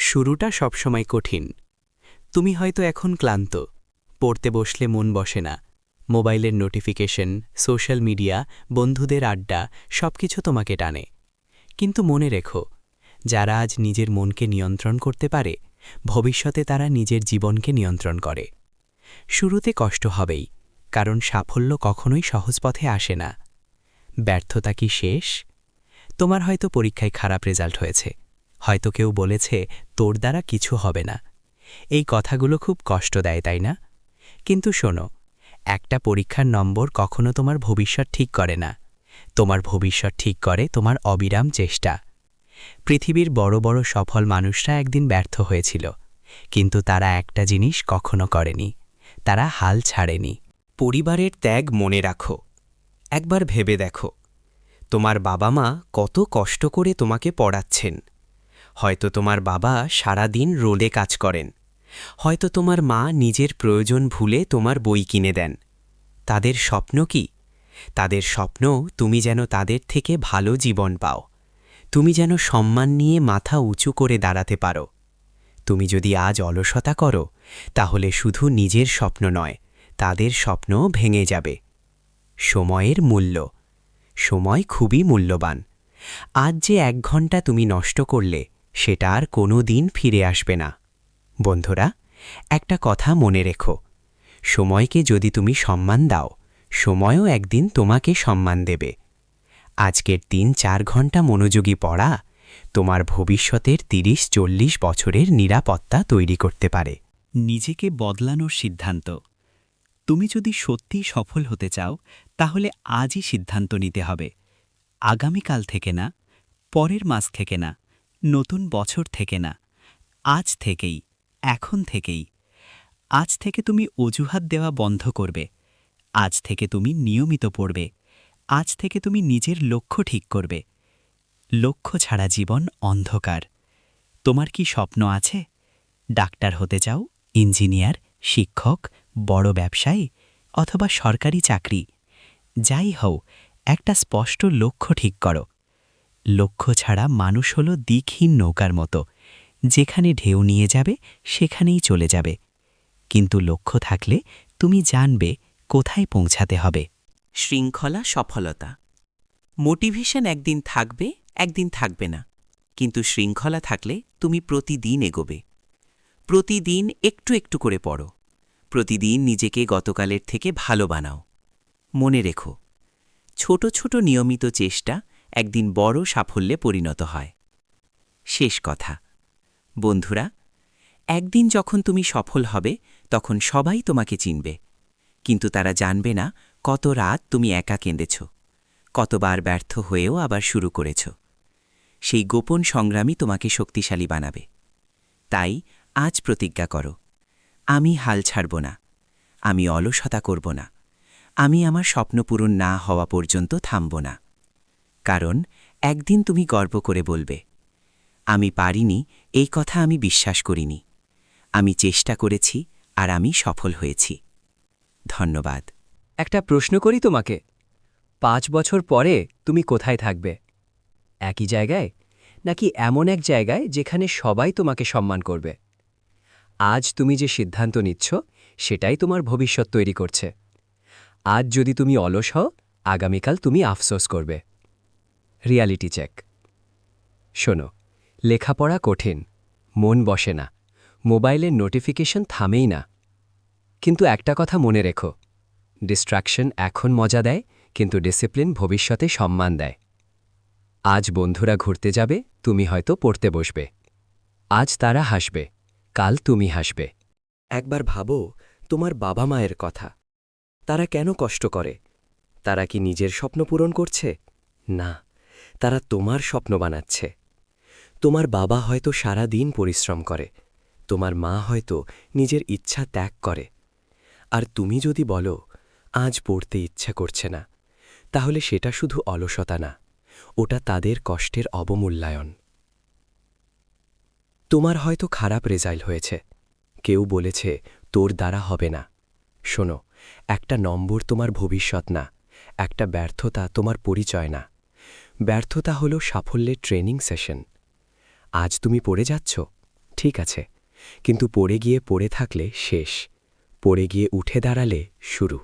শুরুটা সবসময় কঠিন। তুমি হয়তো এখন ক্লান্ত, পড়তে বসলে মন বসে না, মোবাইলের নোটিফিকেশন, সোশ্যাল মিডিয়া, বন্ধুদের আড্ডা সবকিছু তোমাকে টানে। কিন্তু মনে রেখো, যারা আজ নিজের মনকে নিয়ন্ত্রণ করতে পারে, ভবিষ্যতে তারা নিজের জীবনকে নিয়ন্ত্রণ করে। শুরুতে কষ্ট হবেই, কারণ সাফল্য কখনোই সহজ পথে আসে না। ব্যর্থতা কি শেষ? তোমার হয়তো পরীক্ষায় খারাপ রেজাল্ট হয়েছে, হয়তো কেউ বলেছে তোর দ্বারা কিছু হবে না। এই কথাগুলো খুব কষ্ট দেয়, তাই না? কিন্তু শোনো, একটা পরীক্ষার নম্বর কখনো তোমার ভবিষ্যৎ ঠিক করে না। তোমার ভবিষ্যৎ ঠিক করে তোমার অবিরাম চেষ্টা। পৃথিবীর বড় বড় সফল মানুষরা একদিন ব্যর্থ হয়েছিল, কিন্তু তারা একটা জিনিস কখনো করেনি, তারা হাল ছাড়েনি। পরিবারের ত্যাগ মনে রাখো। একবার ভেবে দেখো, তোমার বাবা মা কত কষ্ট করে তোমাকে পড়াচ্ছেন। হয়তো তোমার বাবা সারা দিন রোদে কাজ করেন, হয়তো তোমার মা নিজের প্রয়োজন ভুলে তোমার বই কিনে দেন। তাদের স্বপ্ন কি? তাদের স্বপ্ন তুমি যেন তাদের থেকে ভালো জীবন পাও, তুমি যেন সম্মান নিয়ে মাথা উঁচু করে দাঁড়াতে পারো। তুমি যদি আজ অলসতা করো, তাহলে শুধু নিজের স্বপ্ন নয়, তাদের স্বপ্নও ভেঙে যাবে। সময়ের মূল্য। সময় খুবই মূল্যবান। আজ যে 1 ঘন্টা তুমি নষ্ট করলে, সেটা আর কোনো দিন ফিরে আসবে না। বন্ধুরা, একটা কথা মনে রেখো, সময়কে যদি তুমি সম্মান দাও, সময়ও একদিন তোমাকে সম্মান দেবে। আজকের 3-4 ঘন্টা মনোযোগী পড়া তোমার ভবিষ্যতের 30-40 বছরের নিরাপত্তা তৈরি করতে পারে। নিজেকে বদলানোর সিদ্ধান্ত। তুমি যদি সত্যিই সফল হতে চাও, তাহলে আজই সিদ্ধান্ত নিতে হবে। আগামীকাল থেকে না, পরের মাস থেকে না, নতুন বছর থেকে না, আজ থেকেই, এখন থেকেই। আজ থেকে তুমি অজুহাত দেওয়া বন্ধ করবে। আজ থেকে তুমি নিয়মিত পড়বে। আজ থেকে তুমি নিজের লক্ষ্য ঠিক করবে। লক্ষ্য ছাড়া জীবন অন্ধকার। তোমার কি স্বপ্ন আছে? ডাক্তার হতে চাও, ইঞ্জিনিয়ার, শিক্ষক, বড় ব্যবসায়ী অথবা সরকারি চাকরি? যাই হও, একটা স্পষ্ট লক্ষ্য ঠিক করো। লক্ষ্য ছাড়া মানুষ হলো দিকহীন নৌকার মতো, যেখানে ঢেউ নিয়ে যাবে সেখানেই চলে যাবে। কিন্তু লক্ষ্য থাকলে তুমি জানবে কোথায় পৌঁছাতে হবে। শৃঙ্খলা সফলতা। মোটিভেশন একদিন থাকবে, একদিন থাকবে না, কিন্তু শৃঙ্খলা থাকলে তুমি প্রতিদিন এগোবে। প্রতিদিন একটু একটু করে পড়ো, প্রতিদিন নিজেকে গতকালের থেকে ভালো বানাও। মনে রেখো, ছোট ছোট নিয়মিত চেষ্টা একদিন বড় সাফল্যে পরিণত হয়। শেষ কথা, বন্ধুরা, একদিন যখন তুমি সফল হবে, তখন সবাই তোমাকে চিনবে, কিন্তু তারা জানবে না কত রাত তুমি একা কেঁদেছ, কতবার ব্যর্থ হয়েও আবার শুরু করেছ। সেই গোপন সংগ্রামই তোমাকে শক্তিশালী বানাবে। তাই আজ প্রতিজ্ঞা করো, আমি হাল ছাড়ব না, আমি অলসতা করব না, আমি আমার স্বপ্ন পূরণ না হওয়া পর্যন্ত থামব না। কারণ একদিন তুমি গর্ব করে বলবে, আমি পারিনি, এই কথা আমি বিশ্বাস করিনি। আমি চেষ্টা করেছি আর আমি সফল হয়েছি। ধন্যবাদ। একটা প্রশ্ন করি তোমাকে, 5 বছর পরে তুমি কোথায় থাকবে? একই জায়গায়, নাকি এমন এক জায়গায় যেখানে সবাই তোমাকে সম্মান করবে? আজ তুমি যে সিদ্ধান্ত নিচ্ছ, সেটাই তোমার ভবিষ্যৎ তৈরি করছে। আজ যদি তুমি অলস হও, আগামীকাল তুমি আফসোস করবে। Reality check. শোনো, লেখাপড়া কঠিন, মন বসে না, মোবাইলের নোটিফিকেশন থামেই না। কিন্তু একটা কথা মনে রেখো, ডিস্ট্রাকশন এখন মজা দেয়, কিন্তু ডিসিপ্লিন ভবিষ্যতে সম্মান দেয়। আজ বন্ধুরা ঘুরতে যাবে, তুমি হয়তো পড়তে বসবে। আজ তারা হাসবে, কাল তুমি হাসবে। একবার ভাবো তোমার বাবা মায়ের কথা। তারা কেন কষ্ট করে? তারা কি নিজের স্বপ্ন পূরণ করছে? না, তারা তোমার স্বপ্ন বানাচ্ছে। তোমার বাবা হয়তো সারা দিন পরিশ্রম করে, তোমার মা হয়তো নিজের ইচ্ছা ত্যাগ করে। আর তুমি যদি বলো আজ পড়তে ইচ্ছা করছে না, তাহলে সেটা শুধু অলসতা না, ওটা তাদের কষ্টের অবমূল্যায়ন। তোমার হয়তো খারাপ রেজাল্ট হয়েছে, কেউ বলেছে তোর দ্বারা হবে না। শোনো, একটা নম্বর তোমার ভবিষ্যৎ না, একটা ব্যর্থতা তোমার পরিচয় না। ব্যর্থতা হলো সাফল্যের ট্রেনিং সেশন। আজ তুমি পড়ে যাচ্ছ, ঠিক আছে, কিন্তু পড়ে গিয়ে পড়ে থাকলে শেষ, পড়ে গিয়ে উঠে দাঁড়ালে শুরু।